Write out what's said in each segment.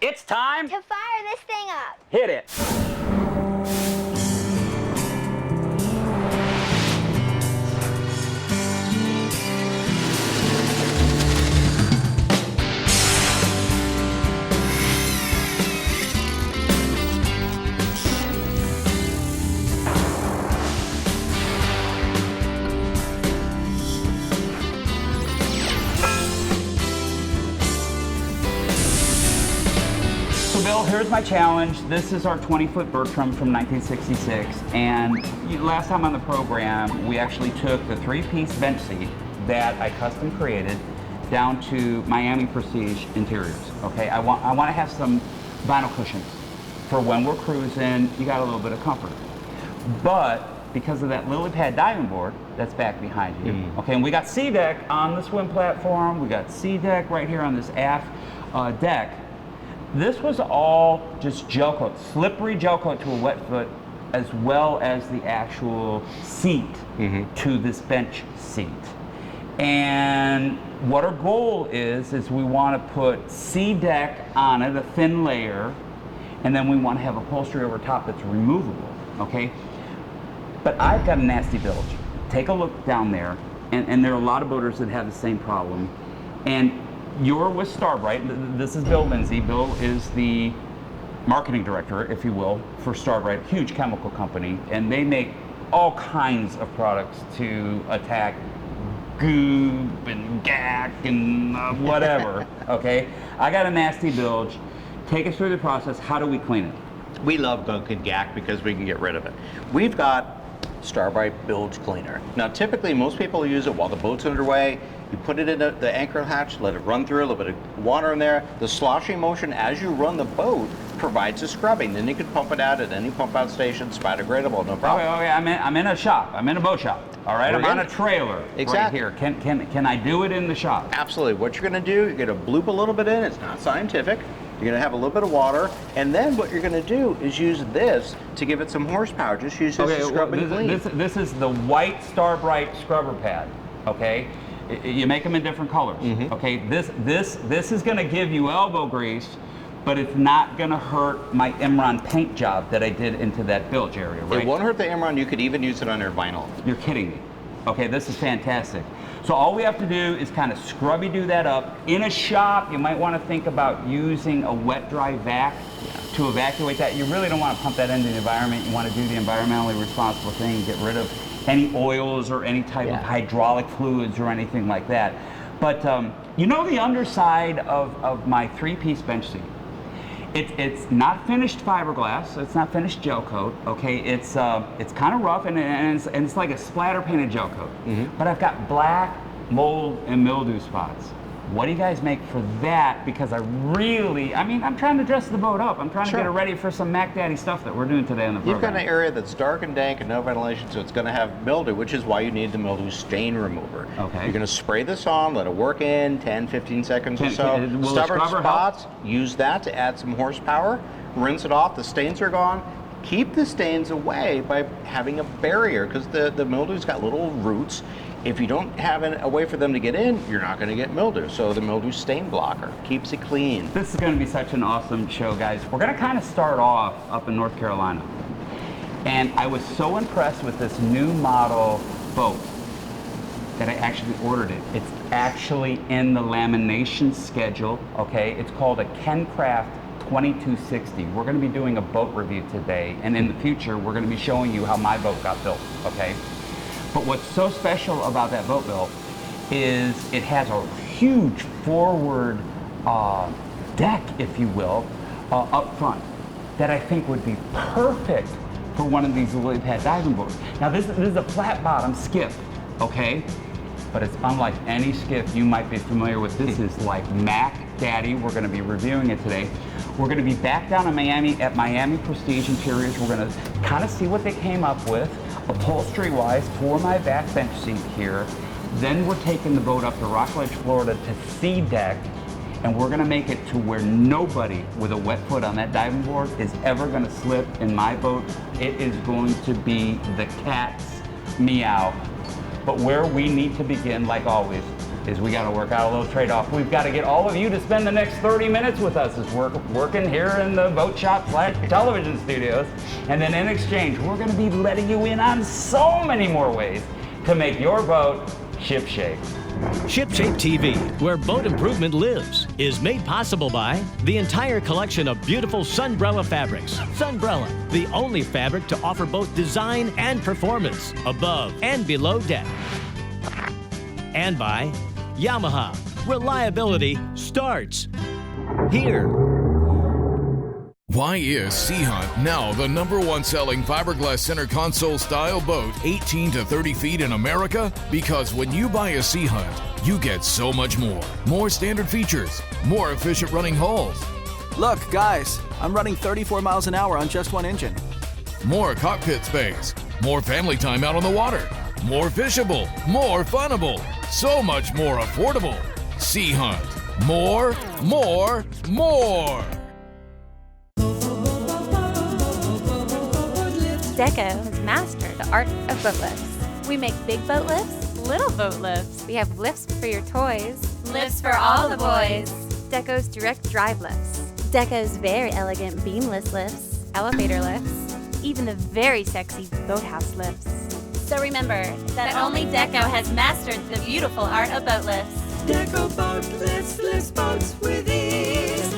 It's time to fire this thing up. Hit it. Bill, here's my challenge. This is our 20-foot Bertram from 1966, and last time on the program, we actually took the 3-piece bench seat that I custom created down to Miami Prestige interiors. Okay, I want to have some vinyl cushions for when we're cruising. You got a little bit of comfort, but because of that lily pad diving board that's back behind you, okay, and we got sea deck on the swim platform. We got sea deck right here on this aft deck. This was all just gel coat, slippery gel coat to a wet foot, as well as the actual seat to this bench seat. And what our goal is we want to put sea deck on it, a thin layer, and then we want to have upholstery over top that's removable, okay? But I've got a nasty bilge. Take a look down there, and there are a lot of boaters that have the same problem. And you're with Starbright. This is Bill Lindsay. Bill is the marketing director, if you will, for Starbright, huge chemical company, and they make all kinds of products to attack goob and gack and whatever, okay? I got a nasty bilge. Take us through the process. How do we clean it? We love gunk and gack because we can get rid of it. We've got Starbright Bilge Cleaner. Now, typically, most people use it while the boat's underway. You put it in the anchor hatch, let it run through, a little bit of water in there. The sloshing motion as you run the boat provides a scrubbing. Then you can pump it out at any pump out station, spider-gradable, no problem. Okay, I'm in a shop. I'm in a boat shop. All right, I'm on a trailer right here. Can I do it in the shop? Absolutely. What you're going to do, you're going to bloop a little bit in. It's not scientific. You're going to have a little bit of water, and then what you're going to do is use this to give it some horsepower. Just use this to scrub and clean. This is the white Starbright scrubber pad, okay? You make them in different colors, okay? This is going to give you elbow grease, but it's not going to hurt my Imron paint job that I did into that bilge area, right? It won't hurt the Imron. You could even use it on your vinyl. You're kidding me. Okay, this is fantastic. So all we have to do is kind of scrubby-do that up. In a shop, you might want to think about using a wet-dry vac to evacuate that. You really don't want to pump that into the environment. You want to do the environmentally responsible thing and get rid of any oils or any type of hydraulic fluids or anything like that. But you know the underside of my 3-piece bench seat? It's not finished fiberglass. It's not finished gel coat. Okay, it's kind of rough and it's like a splatter painted gel coat. But I've got black mold and mildew spots. What do you guys make for that? Because I'm trying to dress the boat up. I'm trying to get it ready for some Mac Daddy stuff that we're doing today on the program. You've got an area that's dark and dank and no ventilation, so it's going to have mildew, which is why you need the mildew stain remover. Okay. You're going to spray this on, let it work in 10, 15 seconds or so. Stubborn spots, use that to add some horsepower. Rinse it off. The stains are gone. Keep the stains away by having a barrier, because the mildew's got little roots. If you don't have a way for them to get in, you're not going to get mildew. So the mildew stain blocker keeps it clean. This is going to be such an awesome show, guys. We're going to kind of start off up in North Carolina. And I was so impressed with this new model boat that I actually ordered it. It's actually in the lamination schedule, okay? It's called a KenCraft 2260. We're going to be doing a boat review today, and in the future, we're going to be showing you how my boat got built, okay? But what's so special about that boat build is it has a huge forward deck, if you will, up front that I think would be perfect for one of these lily pad diving boards. Now this is a flat bottom skiff, okay? But it's unlike any skiff you might be familiar with. This is like Mac Daddy. We're going to be reviewing it today. We're going to be back down in Miami at Miami Prestige Interiors. We're going to kind of see what they came up with upholstery-wise for my back bench seat here. Then we're taking the boat up to Rockledge, Florida to sea deck, and we're going to make it to where nobody with a wet foot on that diving board is ever going to slip in my boat. It is going to be the cat's meow. But where we need to begin, like always, is we got to work out a little trade-off. We've got to get all of you to spend the next 30 minutes with us as we're working here in the boat shop / television studios. And then in exchange, we're going to be letting you in on so many more ways to make your boat ship-shape. ShipShape TV, where boat improvement lives, is made possible by the entire collection of beautiful Sunbrella fabrics. Sunbrella, the only fabric to offer both design and performance above and below deck. And by Yamaha, reliability starts here. Why is Sea Hunt now the #1 selling fiberglass center console style boat 18 to 30 feet in America? Because when you buy a Sea Hunt, you get so much more. More standard features, more efficient running hulls. Look, guys, I'm running 34 miles an hour on just one engine. More cockpit space, more family time out on the water, more fishable, more funnable, so much more affordable. Sea Hunt, more, more, more. Deco has mastered the art of boat lifts. We make big boat lifts, little boat lifts. We have lifts for your toys, lifts for all the boys. Deco's direct drive lifts. Deco's very elegant beamless lifts, elevator lifts, even the very sexy boathouse lifts. So remember that only Deco has mastered the beautiful art of boat lifts. Deco boat lifts boats with ease.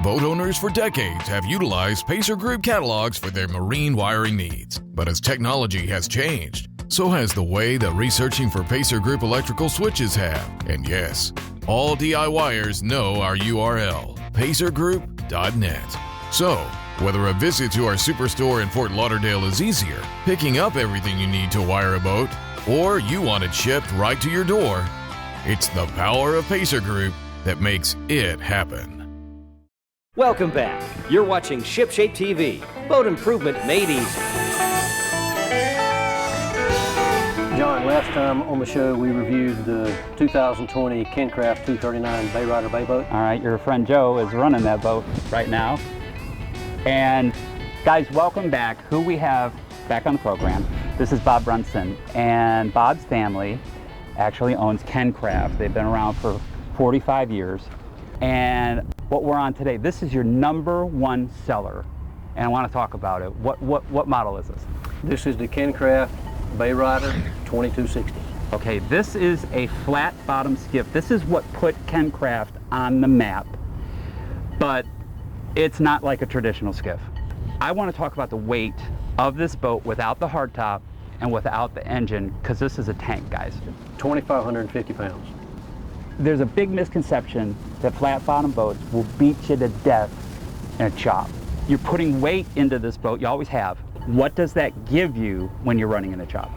Boat owners for decades have utilized Pacer Group catalogs for their marine wiring needs. But as technology has changed, so has the way that researching for Pacer Group electrical switches have. And yes, all DIYers know our URL, pacergroup.net. So, whether a visit to our superstore in Fort Lauderdale is easier, picking up everything you need to wire a boat, or you want it shipped right to your door, it's the power of Pacer Group that makes it happen. Welcome back. You're watching ShipShape TV, boat improvement made easy. John, last time on the show we reviewed the 2020 Kencraft 239 Bayrider Bay boat. All right, your friend Joe is running that boat right now. And guys, welcome back. Who we have back on the program, this is Bob Brunson. And Bob's family actually owns Kencraft. They've been around for 45 years. And what we're on today, this is your #1 seller. And I want to talk about it. What model is this? This is the Kencraft Bayrider 2260. Okay, this is a flat bottom skiff. This is what put Kencraft on the map, but it's not like a traditional skiff. I want to talk about the weight of this boat without the hardtop and without the engine, because this is a tank, guys. 2,550 pounds. There's a big misconception that flat bottom boats will beat you to death in a chop. You're putting weight into this boat, you always have. What does that give you when you're running in a chop?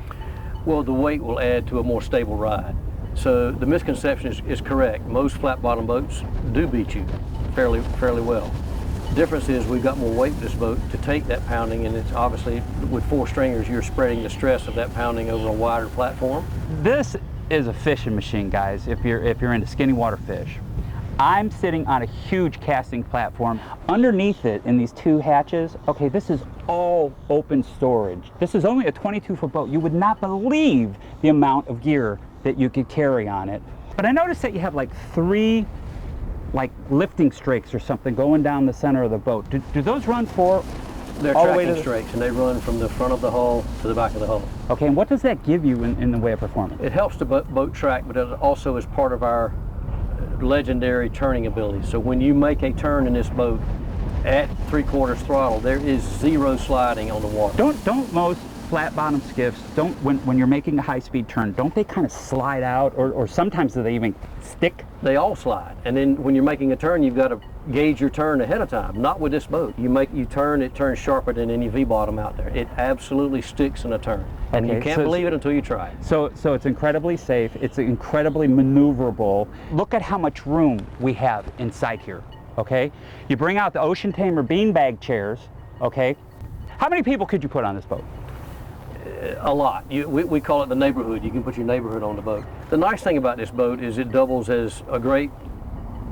Well, the weight will add to a more stable ride. So the misconception is correct. Most flat bottom boats do beat you fairly well. The difference is we've got more weight in this boat to take that pounding, and it's obviously with 4 stringers you're spreading the stress of that pounding over a wider platform. This is a fishing machine, guys, if you're into skinny water fish. I'm sitting on a huge casting platform. Underneath it, in these 2 hatches, okay, this is all open storage. This is only a 22-foot boat. You would not believe the amount of gear that you could carry on it. But I noticed that you have like 3 lifting strakes or something going down the center of the boat. Do those run for They're all the way tracking to strakes, and they run from the front of the hull to the back of the hull. Okay, and what does that give you in the way of performance? It helps the boat track, but it also is part of our legendary turning ability. So when you make a turn in this boat at 3/4 throttle, there is 0 sliding on the water. Don't most flat bottom skiffs, when you're making a high-speed turn, don't they kind of slide out, or sometimes do they even stick? They all slide, and then when you're making a turn, you've got to gauge your turn ahead of time. Not with this boat. You turn, it turns sharper than any V-bottom out there. It absolutely sticks in a turn, and Okay, you can't believe it until you try it. So it's incredibly safe. It's incredibly maneuverable. Look at how much room we have inside here. Okay, you bring out the Ocean Tamer beanbag chairs. Okay, how many people could you put on this boat? A lot. We call it the neighborhood. You can put your neighborhood on the boat. The nice thing about this boat is it doubles as a great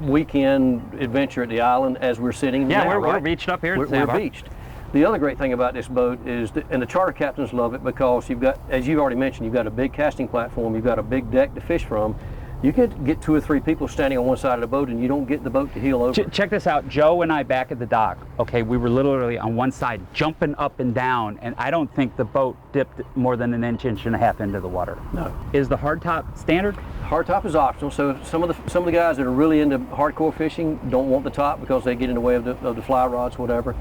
weekend adventure at the island as we're sitting now. We're beached up here. We're beached. The other great thing about this boat is, and the charter captains love it, because you've got, as you already mentioned, you've got a big casting platform, you've got a big deck to fish from. You can get 2 or 3 people standing on one side of the boat and you don't get the boat to heel over. Check this out. Joe and I back at the dock, okay, we were literally on one side jumping up and down, and I don't think the boat dipped more than an inch, inch and a half into the water. No. Is the hardtop standard? Hardtop is optional, so some of the guys that are really into hardcore fishing don't want the top because they get in the way of the fly rods, whatever.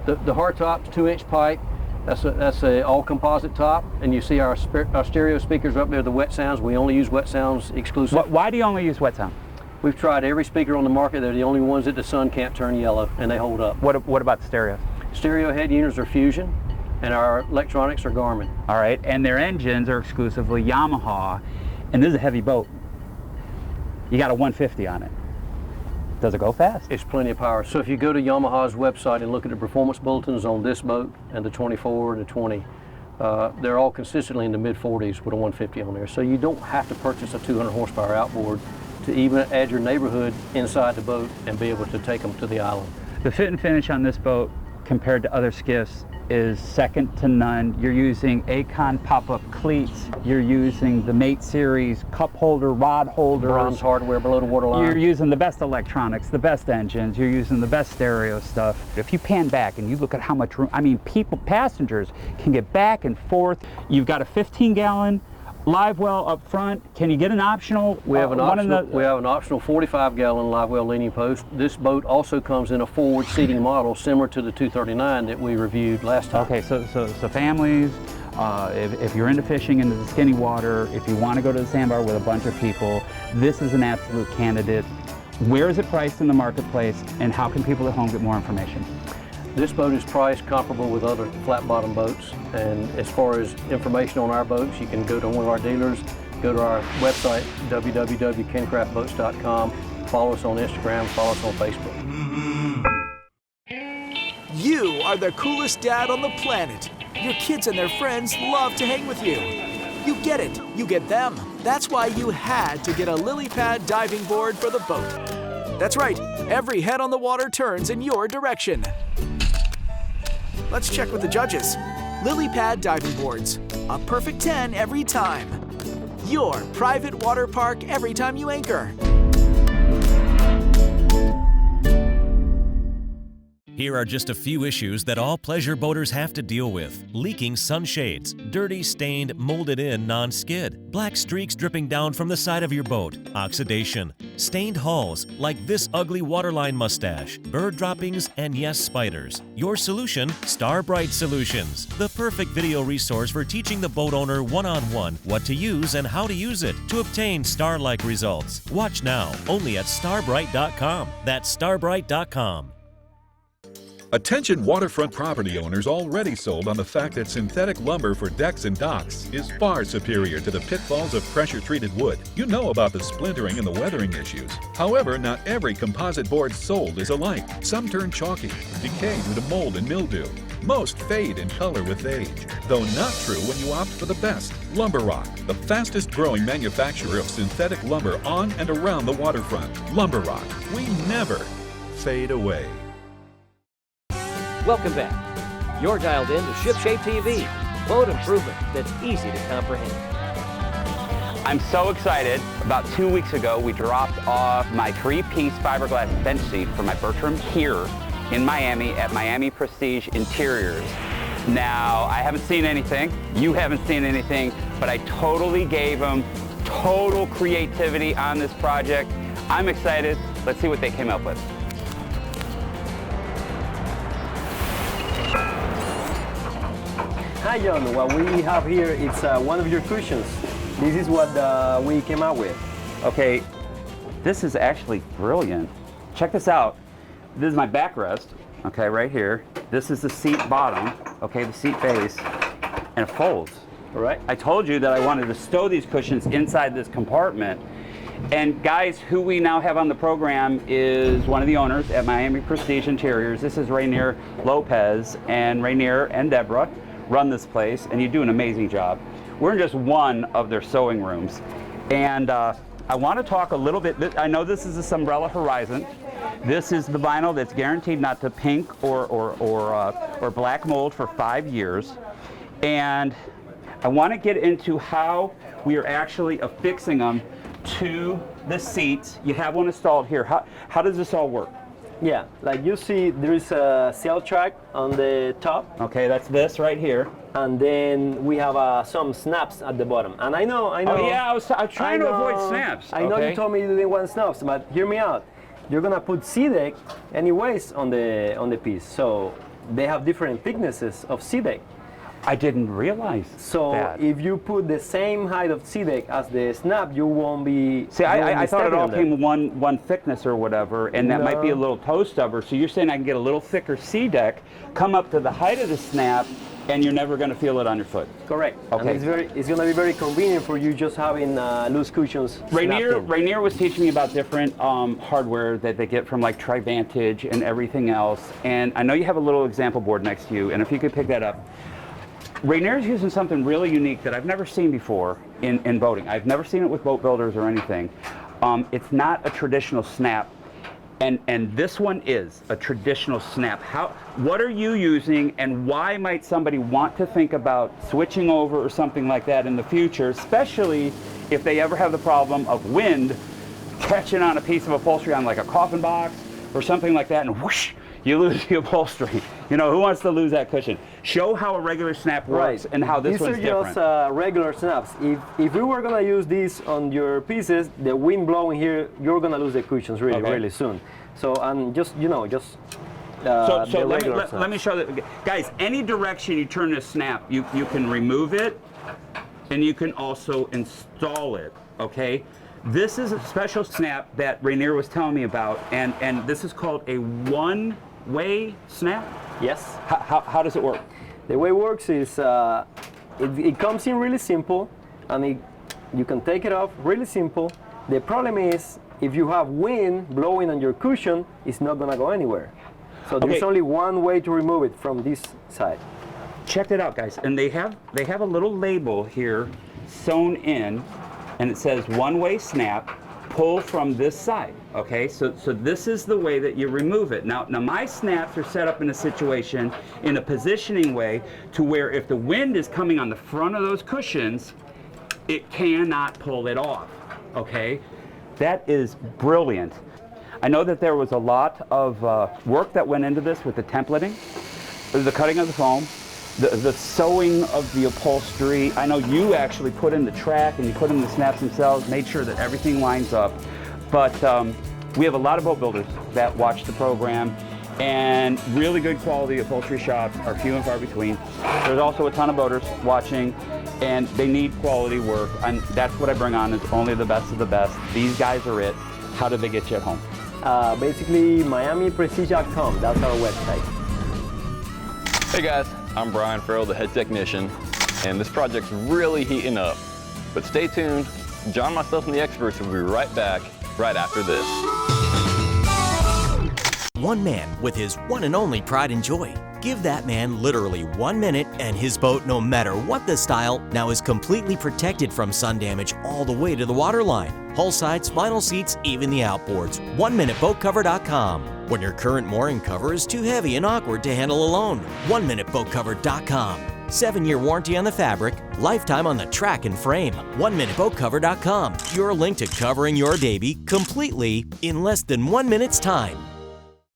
The hardtop's 2-inch pipe. That's a all composite top, and you see our stereo speakers up there, the wet sounds. We only use wet sounds exclusive. Why do you only use wet sound? We've tried every speaker on the market. They're the only ones that the sun can't turn yellow, and they hold up. What about the stereos? Stereo head units are Fusion, and our electronics are Garmin. All right, and their engines are exclusively Yamaha, and this is a heavy boat. You got a 150 on it. Does it go fast? It's plenty of power. So if you go to Yamaha's website and look at the performance bulletins on this boat and the 24 and the 20, they're all consistently in the mid-40s with a 150 on there. So you don't have to purchase a 200 horsepower outboard to even add your neighborhood inside the boat and be able to take them to the island. The fit and finish on this boat compared to other skiffs is second to none. You're using Acon pop-up cleats. You're using the Mate series cup holder, rod holders. Bronze hardware below the waterline. You're using the best electronics, the best engines. You're using the best stereo stuff. If you pan back and you look at how much room, I mean, passengers can get back and forth. You've got a 15-gallon live well up front. Can you get an optional? We have an optional 45-gallon live well leaning post. This boat also comes in a forward seating model similar to the 239 that we reviewed last time. Okay, so families, if you're into fishing into the skinny water, if you want to go to the sandbar with a bunch of people, this is an absolute candidate. Where is it priced in the marketplace, and how can people at home get more information? This boat is priced comparable with other flat bottom boats, and as far as information on our boats, you can go to one of our dealers, go to our website, www.kencraftboats.com, follow us on Instagram, follow us on Facebook. You are the coolest dad on the planet. Your kids and their friends love to hang with you. You get it, you get them. That's why you had to get a lily pad diving board for the boat. That's right, every head on the water turns in your direction. Let's check with the judges. Lily pad diving boards, a perfect 10 every time. Your private water park every time you anchor. Here are just a few issues that all pleasure boaters have to deal with. Leaking sunshades, dirty, stained, molded in non-skid, black streaks dripping down from the side of your boat, oxidation, stained hulls like this ugly waterline mustache, bird droppings, and yes, spiders. Your solution, Starbright Solutions, the perfect video resource for teaching the boat owner one-on-one what to use and how to use it to obtain star-like results. Watch now, only at starbright.com. That's starbright.com. Attention waterfront property owners already sold on the fact that synthetic lumber for decks and docks is far superior to the pitfalls of pressure-treated wood. You know about the splintering and the weathering issues. However, not every composite board sold is alike. Some turn chalky, decay due to mold and mildew. Most fade in color with age, though not true when you opt for the best. Lumber Rock, the fastest growing manufacturer of synthetic lumber on and around the waterfront. Lumber Rock, we never fade away. Welcome back. You're dialed in to ShipShape TV, boat improvement that's easy to comprehend. I'm so excited. About 2 weeks ago, we dropped off my 3-piece fiberglass bench seat for my Bertram here in Miami at Miami Prestige Interiors. Now, I haven't seen anything, you haven't seen anything, but I totally gave them total creativity on this project. I'm excited. Let's see what they came up with. Hi John, what we have here is one of your cushions. This is what we came out with. Okay, this is actually brilliant. Check this out. This is my backrest, okay, right here. This is the seat bottom, okay, the seat base, and it folds. All right. I told you that I wanted to stow these cushions inside this compartment. And guys, who we now have on the program is one of the owners at Miami Prestige Interiors. This is Rainier Lopez, and Rainier and Deborah run this place, and you do an amazing job. We're in just one of their sewing rooms, and I want to talk a little bit. I know this is a Sunbrella Horizon. This is the vinyl that's guaranteed not to pink or black mold for 5 years. And I want to get into how we are actually affixing them to the seats. You have one installed here. How does this all work? Yeah, like you see, there is a cell track on the top. Okay, that's this right here. And then we have some snaps at the bottom. And I know. Oh yeah, I was trying to avoid snaps. I know you told me you didn't want snaps, but hear me out. You're gonna put C-deck anyways on the piece, so they have different thicknesses of C-deck. I didn't realize that. If you put the same height of C-deck as the snap, you won't be. See, I thought it all came one thickness or whatever, and that might be a little toe stubber. So you're saying I can get a little thicker C-deck, come up to the height of the snap, and you're never going to feel it on your foot. Correct. Okay. And it's going to be very convenient for you just having loose cushions. Rainier was teaching me about different hardware that they get from like Trivantage and everything else. And I know you have a little example board next to you, and if you could pick that up. Rainier's using something really unique that I've never seen before in boating. I've never seen it with boat builders or anything. It's not a traditional snap, and this one is a traditional snap. What are you using, and why might somebody want to think about switching over or something like that in the future, especially if they ever have the problem of wind catching on a piece of upholstery on like a coffin box or something like that, and whoosh, you lose the upholstery. You know, who wants to lose that cushion? Show how a regular snap works and how this one's different. These are just regular snaps. If we were gonna use these on your pieces, the wind blowing here, you're gonna lose the cushions really soon. So just let me show that, guys. Any direction you turn this snap, you can remove it, and you can also install it. Okay. This is a special snap that Rainier was telling me about, and this is called a one-way snap? Yes. How does it work? The way it works is it comes in really simple, and you can take it off really simple. The problem is if you have wind blowing on your cushion, it's not going to go anywhere. So there's only one way to remove it from this side. Check it out, guys. And they have a little label here sewn in, and it says one-way snap, pull from this side. Okay, so this is the way that you remove it. Now my snaps are set up in a situation, in a positioning way, to where if the wind is coming on the front of those cushions, it cannot pull it off. Okay, that is brilliant. I know that there was a lot of work that went into this with the templating, the cutting of the foam, the sewing of the upholstery. I know you actually put in the track and you put in the snaps themselves, made sure that everything lines up. But we have a lot of boat builders that watch the program, and really good quality upholstery shops are few and far between. There's also a ton of boaters watching, and they need quality work. And that's what I bring on, is only the best of the best. These guys are it. How do they get you at home? Basically, MiamiPrestige.com. That's our website. Hey guys, I'm Brian Farrell, the head technician, and this project's really heating up. But stay tuned. John, myself, and the experts will be right back right after this. One man with his one and only pride and joy. Give that man literally 1 minute and his boat, no matter what the style, now is completely protected from sun damage all the way to the waterline. Hull sides, vinyl seats, even the outboards. 1MinuteBoatCover.com. When your current mooring cover is too heavy and awkward to handle alone. 1MinuteBoatCover.com. 7-year warranty on the fabric, lifetime on the track and frame. 1MinuteBoatCover.com. Your link to covering your baby completely in less than 1 minute's time.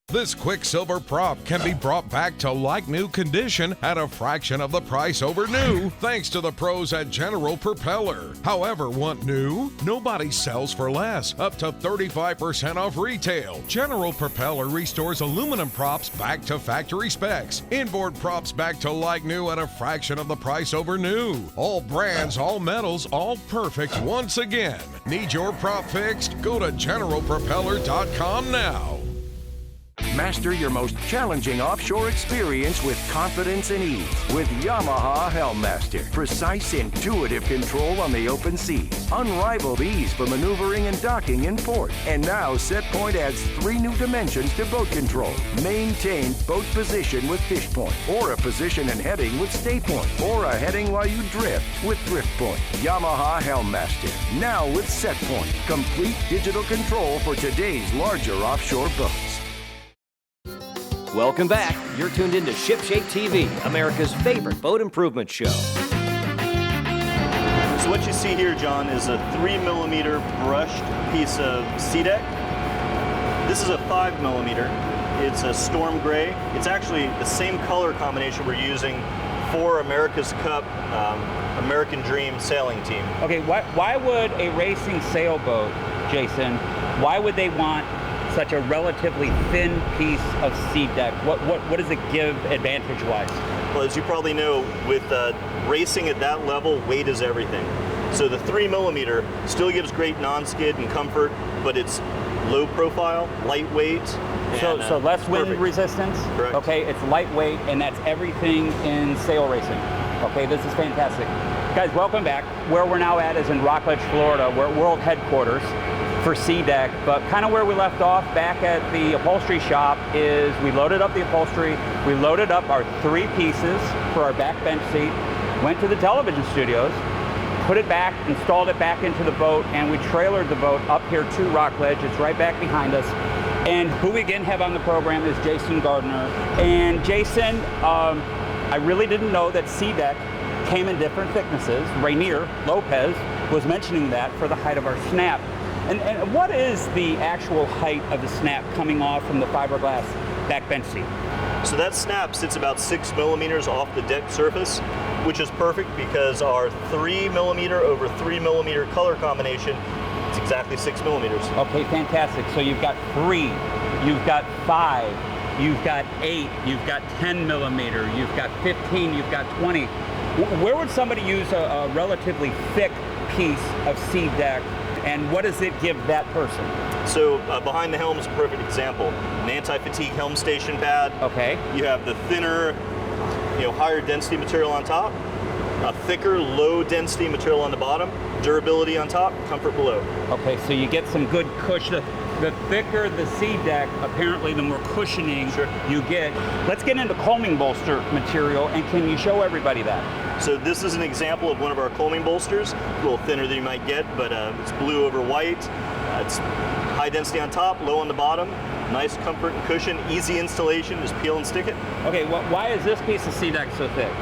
This Quicksilver prop can be brought back to like-new condition at a fraction of the price over new, thanks to the pros at General Propeller. However, want new? Nobody sells for less, up to 35% off retail. General Propeller restores aluminum props back to factory specs. Inboard props back to like-new at a fraction of the price over new. All brands, all metals, all perfect once again. Need your prop fixed? Go to GeneralPropeller.com now. Master your most challenging offshore experience with confidence and ease with Yamaha Helmmaster. Precise, intuitive control on the open seas. Unrivaled ease for maneuvering and docking in port. And now SetPoint adds 3 new dimensions to boat control. Maintain boat position with fish point, or a position and heading with stay point, or a heading while you drift with drift point. Yamaha Helmmaster. Now with SetPoint. Complete digital control for today's larger offshore boats. Welcome back. You're tuned into ShipShape TV, America's favorite boat improvement show. So what you see here, John, is a 3mm brushed piece of SeaDek. This is a 5mm. It's a storm gray. It's actually the same color combination we're using for America's Cup American Dream sailing team. Okay, why would a racing sailboat, Jason, why would they want such a relatively thin piece of SeaDek? What does it give advantage-wise? Well, as you probably know, with racing at that level, weight is everything. So the 3mm still gives great non-skid and comfort, but it's low profile, lightweight. So less wind resistance. Correct. Okay, it's lightweight, and that's everything in sail racing. Okay, this is fantastic. Guys, welcome back. Where we're now at is in Rockledge, Florida. We're at world headquarters for SeaDek, but kind of where we left off back at the upholstery shop is we loaded up the upholstery, we loaded up our 3 pieces for our back bench seat, went to the television studios, put it back, installed it back into the boat, and we trailered the boat up here to Rockledge. It's right back behind us. And who we again have on the program is Jason Gardner. And Jason, I really didn't know that SeaDek came in different thicknesses. Rainier Lopez was mentioning that for the height of our snap. And what is the actual height of the snap coming off from the fiberglass back bench seat? So that snap sits about 6mm off the deck surface, which is perfect because our 3mm over 3mm color combination is exactly 6mm. Okay, fantastic. So you've got 3, you've got 5, you've got 8, you've got 10mm, you've got 15, you've got 20. Where would somebody use a relatively thick piece of SeaDek, and what does it give that person? So behind the helm is a perfect example. An anti-fatigue helm station pad. Okay. You have the thinner, higher density material on top, a thicker, low density material on the bottom, durability on top, comfort below. Okay, so you get some good cushion. The thicker the SeaDek, apparently the more cushioning you get. Let's get into combing bolster material, and can you show everybody that? So this is an example of one of our combing bolsters, a little thinner than you might get, but it's blue over white. It's high density on top, low on the bottom. Nice comfort and cushion, easy installation, just peel and stick it. Okay, why is this piece of SeaDek so thick?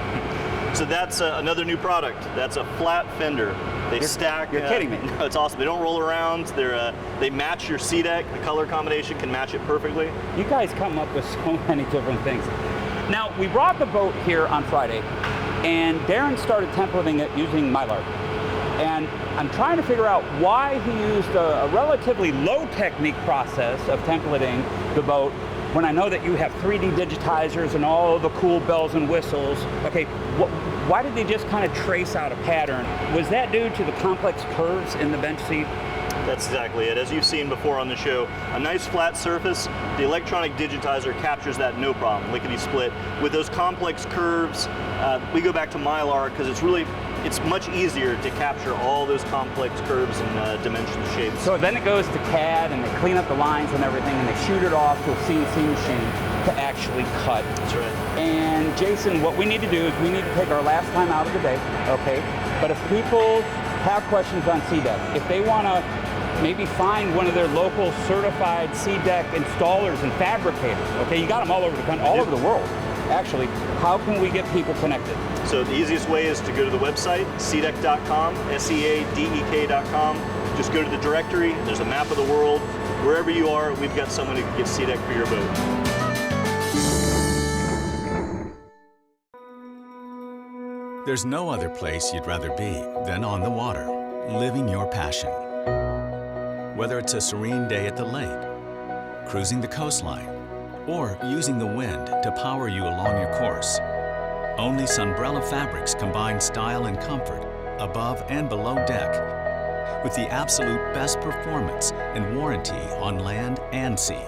So that's another new product. That's a flat fender. They stack. You're kidding me. No, it's awesome. They don't roll around. They match your SeaDek. The color combination can match it perfectly. You guys come up with so many different things. Now, we brought the boat here on Friday, and Darren started templating it using Mylar. And I'm trying to figure out why he used a relatively low technique process of templating the boat when I know that you have 3D digitizers and all the cool bells and whistles. Okay, why did they just kind of trace out a pattern? Was that due to the complex curves in the bench seat? That's exactly it. As you've seen before on the show, a nice flat surface, the electronic digitizer captures that no problem, lickety split. With those complex curves, we go back to Mylar because it's much easier to capture all those complex curves and dimensional shapes. So then it goes to CAD and they clean up the lines and everything and they shoot it off to a CNC machine to actually cut. That's right. And Jason, what we need to do is we need to take our last time out of the day, okay? But if people have questions on SeaDek, if they want to maybe find one of their local certified SeaDek installers and fabricators, okay? You got them all over the country, all over the world. Actually, how can we get people connected? So the easiest way is to go to the website, seadek.com, SEADEK.com. Just go to the directory, there's a map of the world. Wherever you are, we've got someone who can get SeaDek for your boat. There's no other place you'd rather be than on the water, living your passion. Whether it's a serene day at the lake, cruising the coastline, or using the wind to power you along your course, only Sunbrella fabrics combine style and comfort above and below deck with the absolute best performance and warranty on land and sea.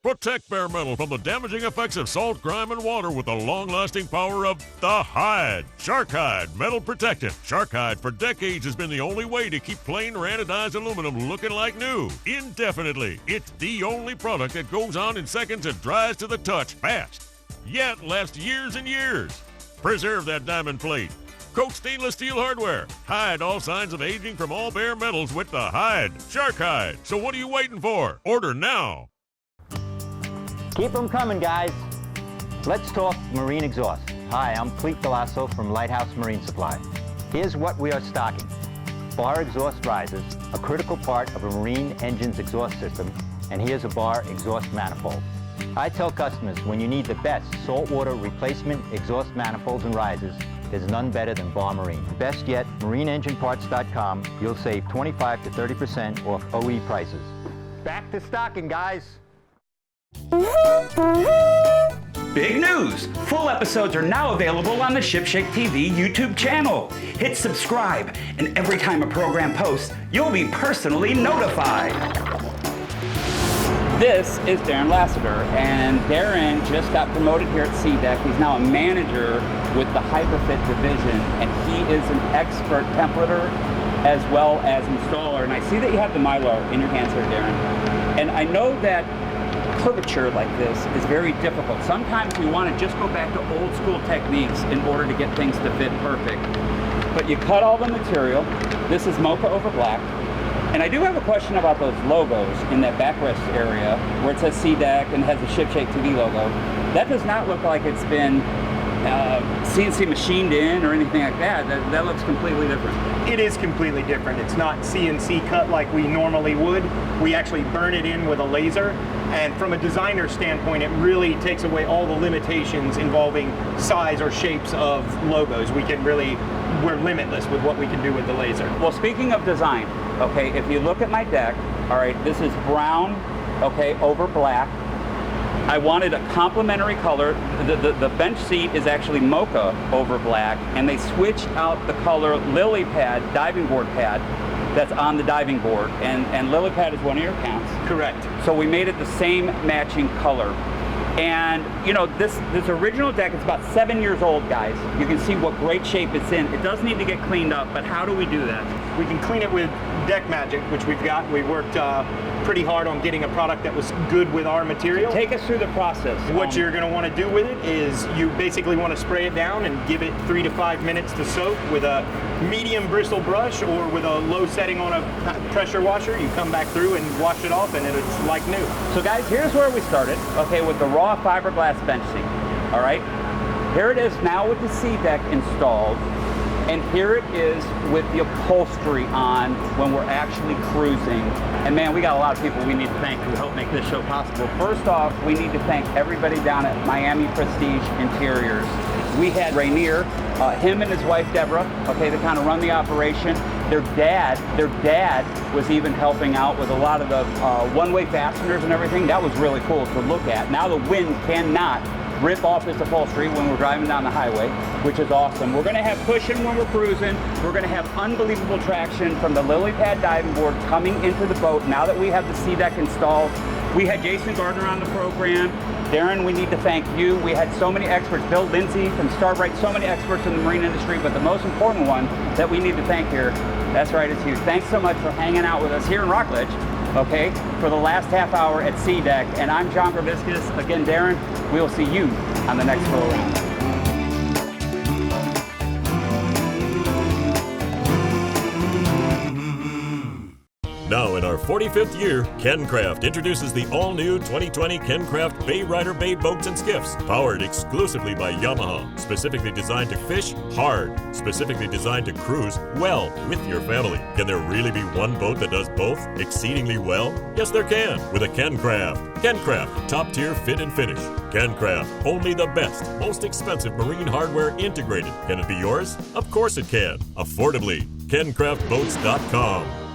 Protect bare metal from the damaging effects of salt, grime, and water with the long-lasting power of the Hide. Shark Hide Metal Protectant. Shark Hide for decades has been the only way to keep plain or anodized aluminum looking like new indefinitely. It's the only product that goes on in seconds and dries to the touch fast, yet lasts years and years. Preserve that diamond plate. top-coat stainless steel hardware. Hide all signs of aging from all bare metals with the Hide, Shark Hide. So what are you waiting for? Order now. Keep them coming, guys. Let's talk marine exhaust. Hi, I'm Clete Galasso from Lighthouse Marine Supply. Here's what we are stocking. Bar exhaust risers, a critical part of a marine engine's exhaust system, and here's a bar exhaust manifold. I tell customers when you need the best saltwater replacement exhaust manifolds and risers, there's none better than Bar Marine. Best yet, marineengineparts.com, you'll save 25 to 30% off OE prices. Back to stocking, guys. Big news! Full episodes are now available on the ShipShape TV YouTube channel. Hit subscribe, and every time a program posts, you'll be personally notified. This is Darren Lassiter, and Darren just got promoted here at SeaDeck. He's now a manager with the Hyperfit division, and he is an expert templater as well as installer. And I see that you have the Mylar in your hands here, Darren. And I know that curvature like this is very difficult. Sometimes we want to just go back to old school techniques in order to get things to fit perfect. But you cut all the material. This is mocha over black. And I do have a question about those logos in that backrest area where it says SeaDeck and has the ShipShape TV logo. That does not look like it's been CNC machined in or anything like that. That looks completely different. It is completely different. It's not CNC cut like we normally would. We actually burn it in with a laser. And from a designer standpoint, it really takes away all the limitations involving size or shapes of logos. We're limitless with what we can do with the laser. Well, speaking of design, okay, if you look at my deck, all right, this is brown, okay, over black. I wanted a complementary color. The bench seat is actually mocha over black, and they switched out the color lily pad, diving board pad, that's on the diving board, and lily pad is one of your accounts. Correct. So we made it the same matching color. And you know, this original deck is about 7 years old, guys. You can see what great shape it's in. It does need to get cleaned up, but how do we do that? We can clean it with Deck Magic, which we've got. We worked pretty hard on getting a product that was good with our material. Take us through the process. What you're going to want to do with it is you basically want to spray it down and give it 3 to 5 minutes to soak with a medium bristle brush or with a low setting on a pressure washer. You come back through and wash it off and it's like new. So guys, here's where we started, okay, with the raw fiberglass bench seat, all right? Here it is now with the SeaDeck installed, and here it is with the upholstery on when we're actually cruising. And man, we got a lot of people we need to thank who helped make this show possible. First off, we need to thank everybody down at Miami Prestige Interiors. We had Rainier, him and his wife Deborah, okay, to kind of run the operation. Their dad was even helping out with a lot of the one-way fasteners and everything. That was really cool to look at. Now the wind cannot rip off this upholstery when we're driving down the highway, which is awesome. We're gonna have cushion when we're cruising. We're gonna have unbelievable traction from the lily pad diving board coming into the boat now that we have the SeaDeck installed. We had Jason Gardner on the program. Darren, we need to thank you. We had so many experts, Bill Lindsay from Starbright, so many experts in the marine industry, but the most important one that we need to thank here, that's right, it's you. Thanks so much for hanging out with us here in Rockledge, okay, for the last half hour at SeaDeck. And I'm John Probiscus. Again, Darren, we will see you on the next go around. Now in our 45th year, KenCraft introduces the all-new 2020 KenCraft Bay Rider Bay boats and skiffs, powered exclusively by Yamaha, specifically designed to fish hard, specifically designed to cruise well with your family. Can there really be one boat that does both exceedingly well? Yes, there can, with a KenCraft. KenCraft, top-tier fit and finish. KenCraft, only the best, most expensive marine hardware integrated. Can it be yours? Of course it can. Affordably. KenCraftBoats.com.